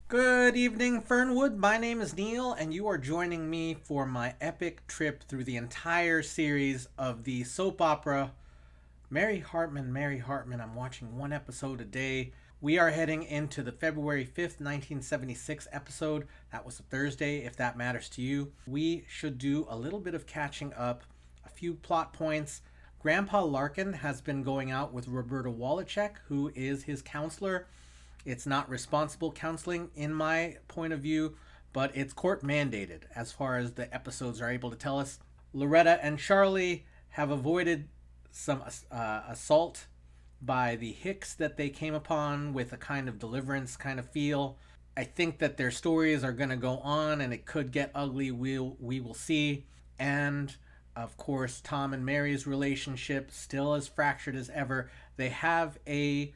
Good evening, Fernwood. My name is Neil, and you are joining me for my epic trip through the entire series of the soap opera Mary Hartman, Mary Hartman. I'm watching one episode a day. We are heading into the February 5th, 1976 episode. That was a Thursday, if that matters to you. We should do a little bit of catching up, a few plot points. Grandpa Larkin has been going out with Roberta Wallachek, who is his counselor. It's not responsible counseling in my point of view, but it's court mandated as far as the episodes are able to tell us. Loretta and Charlie have avoided some assault by the Hicks that they came upon with a kind of deliverance kind of feel. I think that their stories are going to go on and it could get ugly. We will see. And of course, Tom and Mary's relationship still as fractured as ever. They have a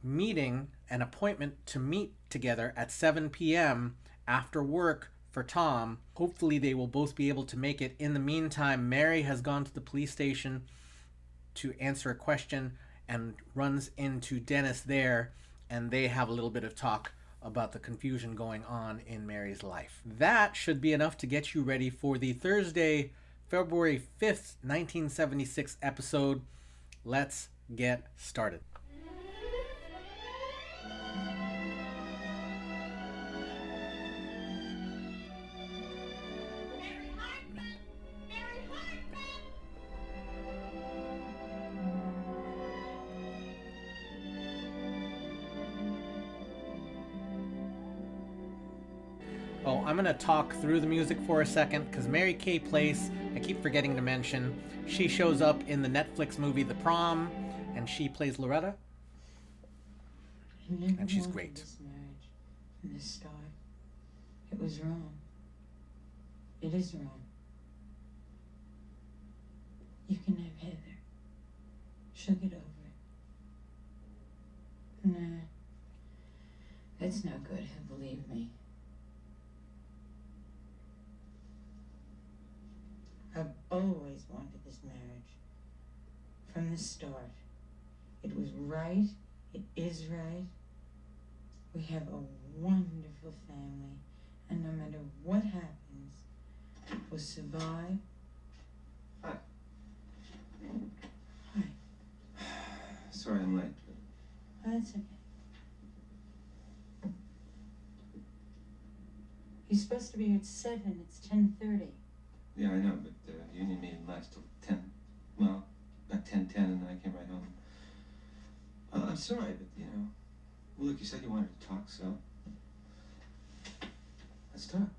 meeting, an appointment to meet together at 7 p.m. after work for Tom. Hopefully, they will both be able to make it. In the meantime, Mary has gone to the police station to answer a question and runs into Dennis there, and they have a little bit of talk about the confusion going on in Mary's life. That should be enough to get you ready for the Thursday, February 5th, 1976 episode. Let's get started. Mary Hartman! Mary Hartman! Oh, I'm gonna talk through the music for a second because Mary Kay Place, I keep forgetting to mention, she shows up in the Netflix movie The Prom, and she plays Loretta, I never and she's wanted great. this marriage from the start. It was wrong. It is wrong. You can have Heather. She'll get over it. Nah, that's no good, believe me. I've always wanted this marriage. From the start. It was right. It is right. We have a wonderful family. And no matter what happens, we'll survive. Hi. Hi. Sorry I'm late. Oh, that's okay. He's supposed to be here at 7. It's 10:30. Yeah, I know, but union meeting lasts till 10. Well, not 10:10, and then I came right home. I'm sorry, but, well, look, you said you wanted to talk, so let's talk.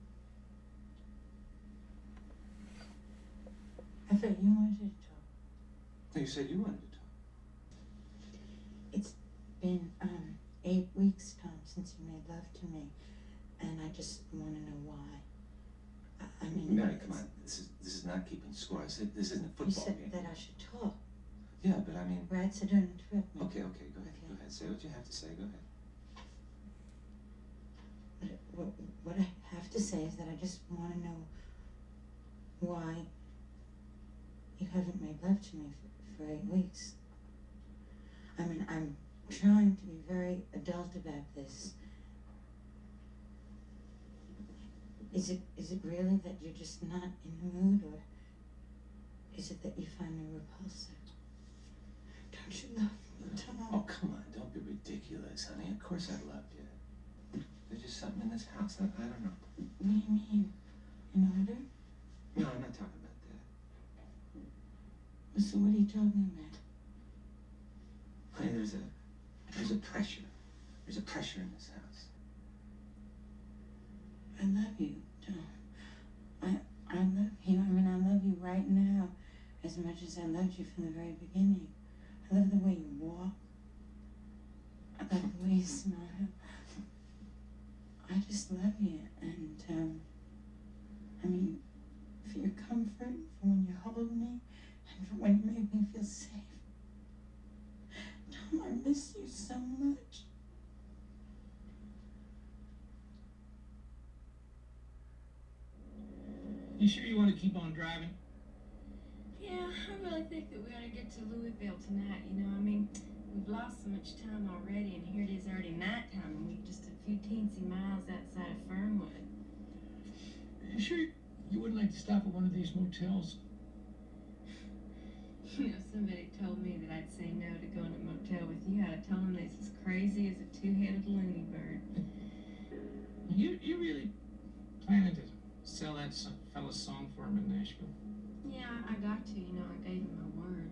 I thought you wanted to talk. No, you said you wanted to talk. It's been 8 weeks, Tom, since you made love to me, and I just want to know why. I mean, Mary, come on. This is not keeping score. I said this isn't a You football said game. that I should talk, Yeah, but I mean... right? So don't interrupt me. Okay, go ahead. Okay. Go ahead. Say what you have to say. Go ahead. What I have to say is that I just want to know why you haven't made love to me for 8 weeks. I mean, I'm trying to be very adult about this. Is it really that you're just not in the mood, or is it that you find me repulsive? Don't you love me, Tom? Oh, come on. Don't be ridiculous, honey. Of course I loved you. There's just something in this house. I don't know. What do you mean? In order? No, I'm not talking about that. So what are you talking about? Honey, there's a pressure. There's a pressure in this house. I love you, Tom. I love you. I mean, I love you right now as much as I loved you from the very beginning. I love the way you walk. I love the way you smile. I just love you. And, I mean, for your comfort, for when you hold me, and for when you make me feel safe. Tom, I miss you so much. You sure you want to keep on driving? Yeah, I really think that we ought to get to Louisville tonight, you know. We've lost so much time already, and here it is already nighttime, and we've just a few teensy miles like to stop at one of these motels? You know, somebody told me that I'd say no to going to a motel with you. I'd have told them it's as crazy as a two-headed loony bird. You really planning to sell that fella's song for him in Nashville? Yeah, I got to. You know, I gave him my word.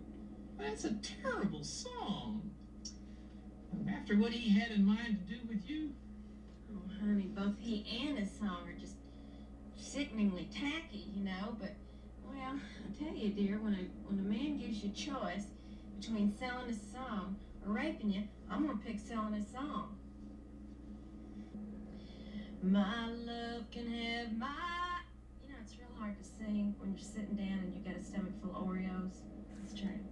That's a terrible song. After what he had in mind to do with you. Oh, honey, both he and his song are just sickeningly tacky, you know. But, well, I tell you, dear, when a man gives you a choice between selling his song or raping you, I'm gonna pick selling his song. My love can have my... You know, it's real hard to sing when you're sitting down and you got a stomach full of Oreos. Let's try it.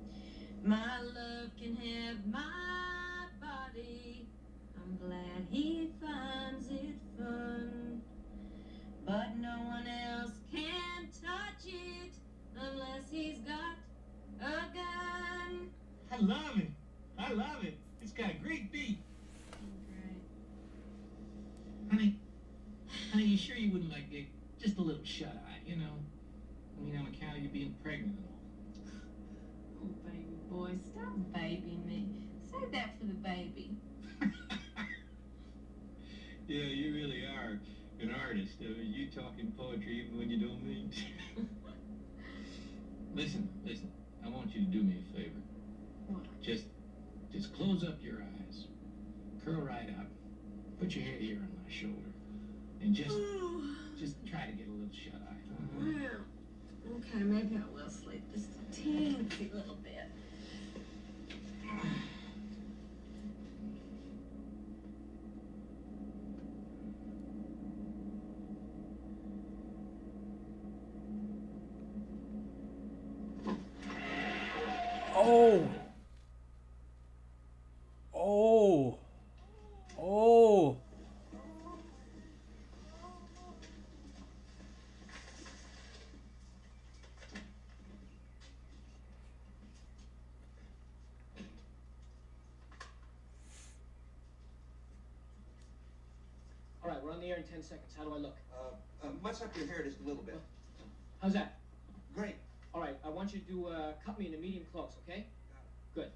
My love can have my body. I'm glad he finds it fun. But no one else can touch it unless he's got a gun. I love it. I love it. It's got a great beat. Great. Honey, you sure you wouldn't like just a little shut-eye, you know? I mean, on account of you being pregnant and all. Oh, baby boy, stop babying me. Save that for the baby. Yeah, you really are an artist. You talking poetry even when you don't mean to. Listen. I want you to do me a favor. What? Just close up your eyes. Curl right up. Put your head here on my shoulder. And just try to get a little shut-eye. Well, okay, maybe I will sleep just a teensy little bit. Oh. Oh. Oh. All right, we're on the air in 10 seconds. How do I look? Mess up your hair just a little bit. How's that? Great. All right, I want you to cut me in a medium close, okay? Good.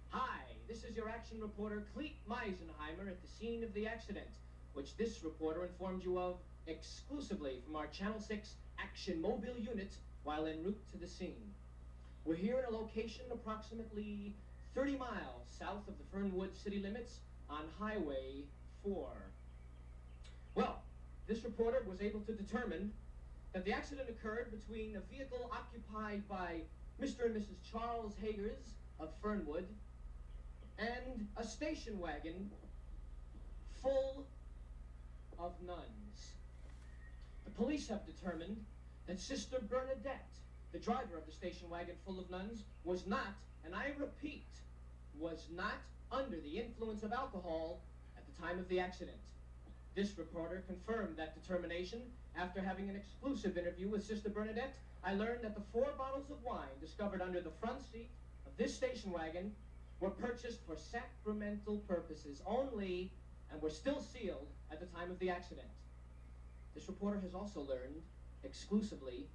Hi, this is your action reporter, Cleet Meisenheimer, at the scene of the accident, which this reporter informed you of exclusively from our Channel 6 Action Mobile unit while en route to the scene. We're here in a location approximately 30 miles south of the Fernwood city limits on Highway 4. Well, this reporter was able to determine that the accident occurred between a vehicle occupied by Mr. and Mrs. Charles Hagers of Fernwood and a station wagon full of nuns. The police have determined that Sister Bernadette, the driver of the station wagon full of nuns, was not, and I repeat, was not under the influence of alcohol at the time of the accident. This reporter confirmed that determination after having an exclusive interview with Sister Bernadette. I learned that the 4 bottles of wine discovered under the front seat of this station wagon were purchased for sacramental purposes only and were still sealed at the time of the accident. This reporter has also learned exclusively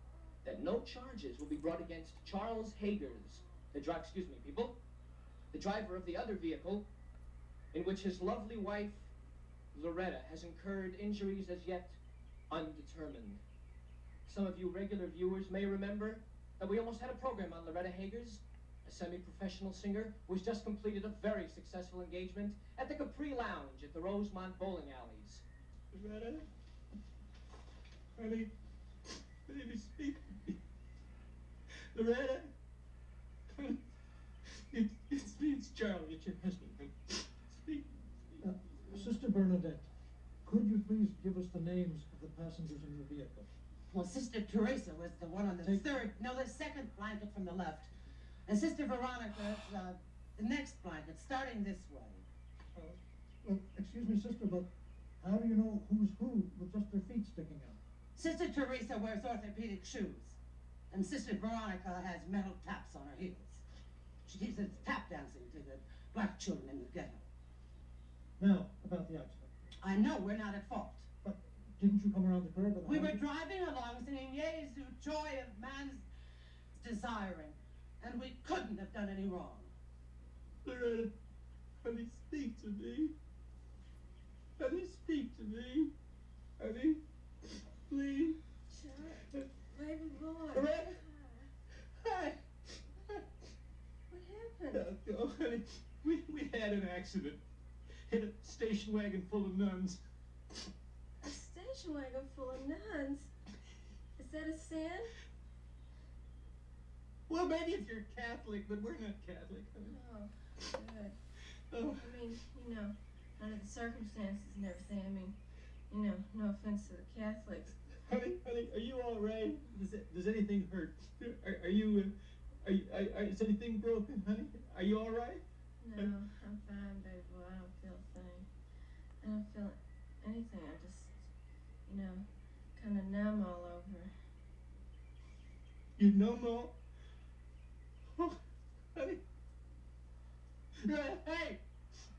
that no charges will be brought against Charles Hagers, the driver of the other vehicle in which his lovely wife Loretta has incurred injuries as yet undetermined. Some of you regular viewers may remember that we almost had a program on Loretta Hagers, a semi-professional singer who has just completed a very successful engagement at the Capri Lounge at the Rosemont Bowling Alleys. Loretta? Honey, baby, speak to me. Loretta? It's me, it's Charlie, it's your husband. Speak. Sister Bernadette, could you please give us the names of the passengers in your vehicle? Well, Sister Teresa was the one on the the second blanket from the left. And Sister Veronica, the next blanket, starting this way. Excuse me, sister, but how do you know who's who with just their feet sticking out? Sister Teresa wears orthopedic shoes. And Sister Veronica has metal taps on her heels. She teaches tap dancing to the black children in the ghetto. Now, about the accident. I know we're not at fault. But Didn't you come around the curve? We were driving along singing Yea is the joy of man's desiring, and we couldn't have done any wrong. Loretta, honey, speak to me. Honey, speak to me. Honey, please. Chuck, baby boy. Loretta. Hi. What happened? Oh, honey, we had an accident. Hit a station wagon full of nuns. A station wagon full of nuns? Is that a sin? Well, maybe if you're Catholic, but we're not Catholic, honey. Oh, good. Oh. I mean, under the circumstances and everything, I mean, no offense to the Catholics. Honey, are you all right? Does anything hurt? Is anything broken, honey? Are you all right? No, I'm fine, baby boy. I don't feel a thing. I don't feel anything. I just, kind of numb all over. You numb all? Oh, honey.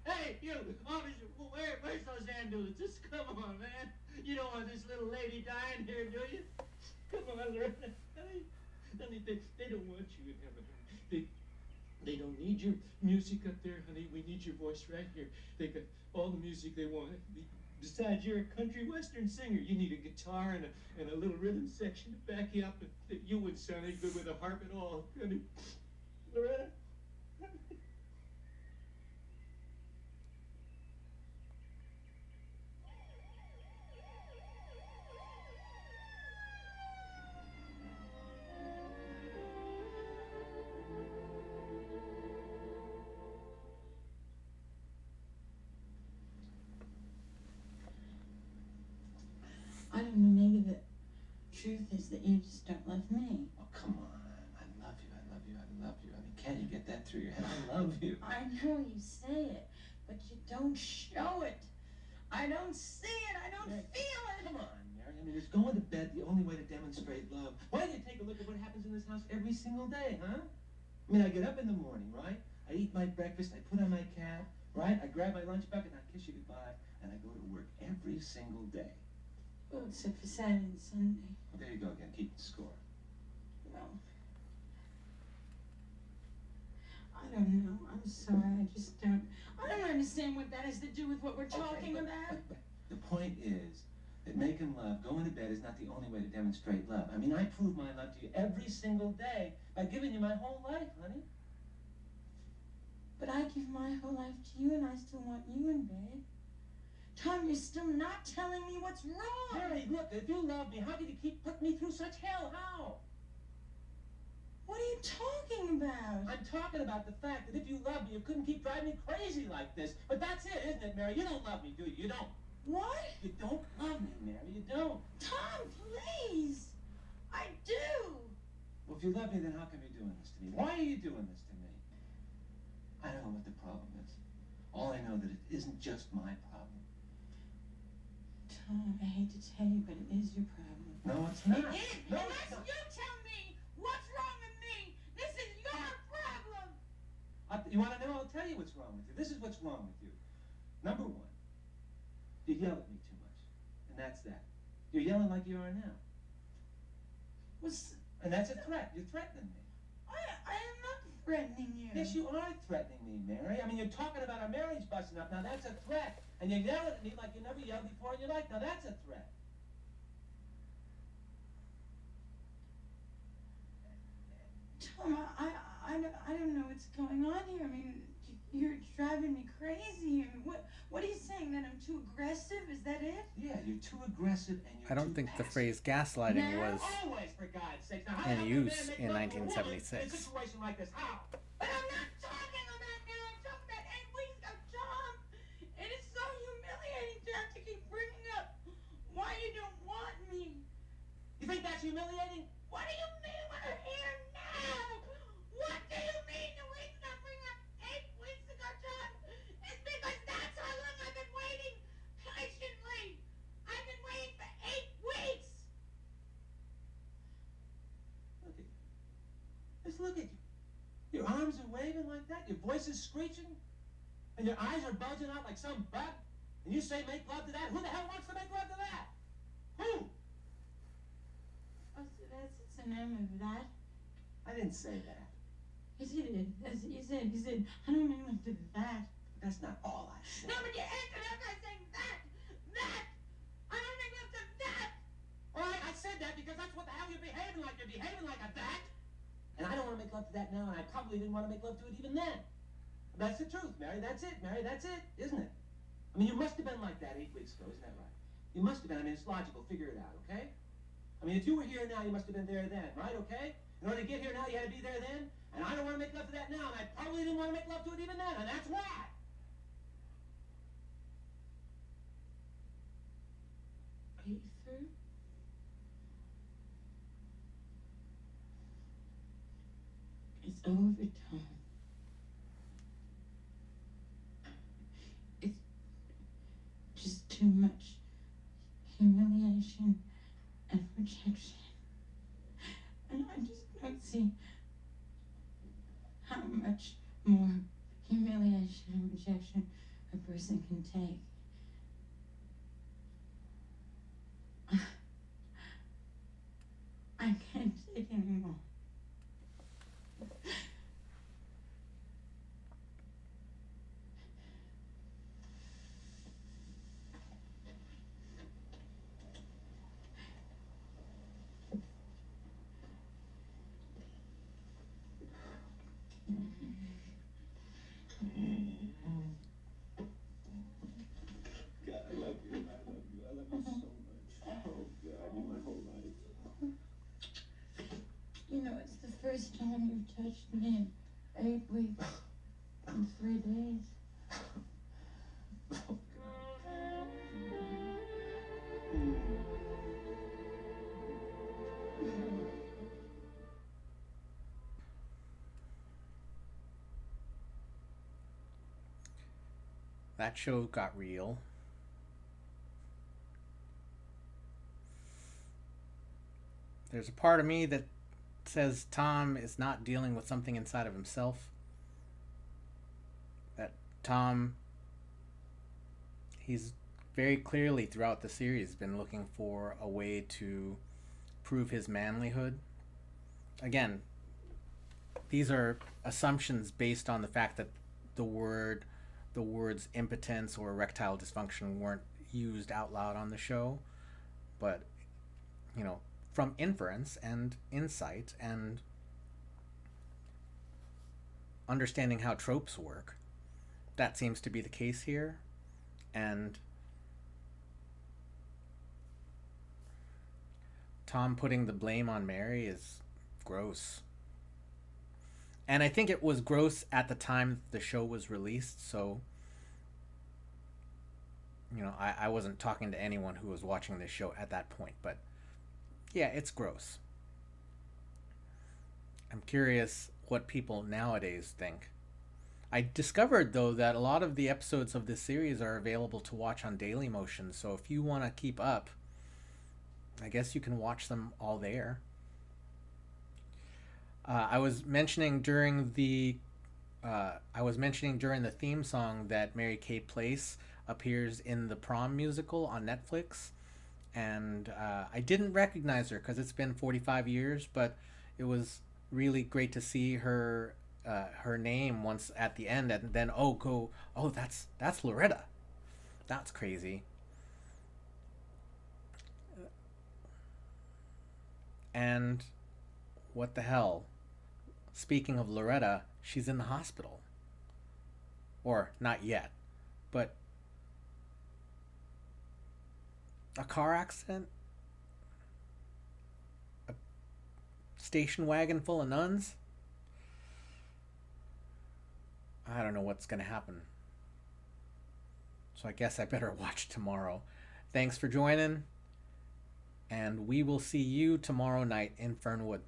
Hey, you! Officer, where's those ambulances? Come on, man. You don't want this little lady dying here, do you? Come on, Loretta. Honey, they don't want you in heaven. They don't need your music up there, honey. We need your voice right here. They got all the music they want. Besides, you're a country western singer. You need a guitar and a little rhythm section to back you up. You wouldn't sound any good with a harp at all, honey. Loretta? I don't know, maybe the truth is that you just don't love me. Oh, come on. I love you. I mean, can't you get that through your head? I love you. I know you say it, but you don't show it. I don't see it. I don't feel it. Come on, Mary. I mean, is going to bed the only way to demonstrate love? Why don't you take a look at what happens in this house every single day, huh? I mean, I get up in the morning, right? I eat my breakfast, I put on my cap, right? I grab my lunch bucket and I kiss you goodbye, and I go to work every single day. Well, except for Saturday and Sunday. Well, there you go again, keeping score. Well, I don't know. I'm sorry. I don't understand what that has to do with what we're talking about. But the point is that making love, going to bed, is not the only way to demonstrate love. I mean, I prove my love to you every single day by giving you my whole life, honey. But I give my whole life to you, and I still want you in bed. Tom, you're still not telling me what's wrong. Mary, look, if you love me, how could you keep putting me through such hell? How? What are you talking about? I'm talking about the fact that if you love me, you couldn't keep driving me crazy like this. But that's it, isn't it, Mary? You don't love me, do you? You don't. What? You don't love me, Mary. You don't. Tom, please. I do. Well, if you love me, then how come you're doing this to me? Why are you doing this to me? I don't know what the problem is. All I know that it isn't just my problem. Tom, I hate to tell you, but it is your problem. No, it's not. It is. No, Unless it's not. you tell me what's wrong with me. This is your problem. You want to know? I'll tell you what's wrong with you. This is what's wrong with you. Number one, you yell at me too much. And that's that. You're yelling like you are now. And that's a threat. You're threatening me. I am not threatening you. Yes, you are threatening me, Mary. I mean, you're talking about our marriage busting up. Now, that's a threat. And you're yelling at me like you never yelled before in your life. Now, that's a threat. Tom, I don't know what's going on here. I mean, you're driving me crazy. I mean, what are you saying? That I'm too aggressive? Is that it? Yeah, you're too aggressive and you're I don't too think the passive. phrase gaslighting was Always, for God's sake. Now, how in does a use man make in love to a woman 1976. In a situation like this, how? But I'm not talking about now. I'm talking about 8 weeks ago, Tom. It is so humiliating to have to keep bringing up why you don't want me. You think that's humiliating? What do you mean we're here now? What do you mean the reason I bring up 8 weeks ago, Tom, is because that's how long I've been waiting patiently. I've been waiting for 8 weeks. Look at you. Just look at you. Your arms are waving like that, your voice is screeching, and your eyes are bulging out like some bug, and you say make love to that? Who the hell wants to make love to that? Who? Oh, so that's the name of that? I didn't say that. Yes, you did. That's what you said. You said, I don't make love to that. That's not all I said. No, but you answered up by saying that. That. I don't make love to that. All right, I said that because that's what the hell you're behaving like. You're behaving like a that. And I don't want to make love to that now, and I probably didn't want to make love to it even then. That's the truth, Mary. That's it, Mary. That's it, isn't it? I mean, you must have been like that 8 weeks ago, isn't that right? You must have been. I mean, it's logical. Figure it out, okay? I mean, if you were here now, you must have been there then, right? Okay? In order to get here now, you had to be there then. And I don't want to make love to that now, and I probably didn't want to make love to it even then, and that's why. Are you through? It's over, Tom. It's just too much humiliation and rejection. And I just don't see how much more humiliation and rejection a person can take. I can't take anymore. God, I love you. I love you. I love you so much. Oh, God, you're my whole life. You know, it's the first time you've touched me in 8 weeks and 3 days. That show got real. There's a part of me that says Tom is not dealing with something inside of himself. That Tom, he's very clearly throughout the series been looking for a way to prove his manlyhood. Again, these are assumptions based on the fact that the words impotence or erectile dysfunction weren't used out loud on the show, but you know, from inference and insight and understanding how tropes work, that seems to be the case here. And Tom putting the blame on Mary is gross. And I think it was gross at the time the show was released, so you know, I wasn't talking to anyone who was watching this show at that point, but yeah, it's gross. I'm curious what people nowadays think. I discovered, though, that a lot of the episodes of this series are available to watch on Dailymotion, so if you want to keep up, I guess you can watch them all there. I was mentioning during the theme song that Mary Kay Place appears in the Prom musical on Netflix, and I didn't recognize her because it's been 45 years, but it was really great to see her name once at the end, and then that's Loretta. That's crazy. And what the hell? Speaking of Loretta, she's in the hospital. Or not yet, but a car accident? A station wagon full of nuns? I don't know what's going to happen. So I guess I better watch tomorrow. Thanks for joining, and we will see you tomorrow night in Fernwood.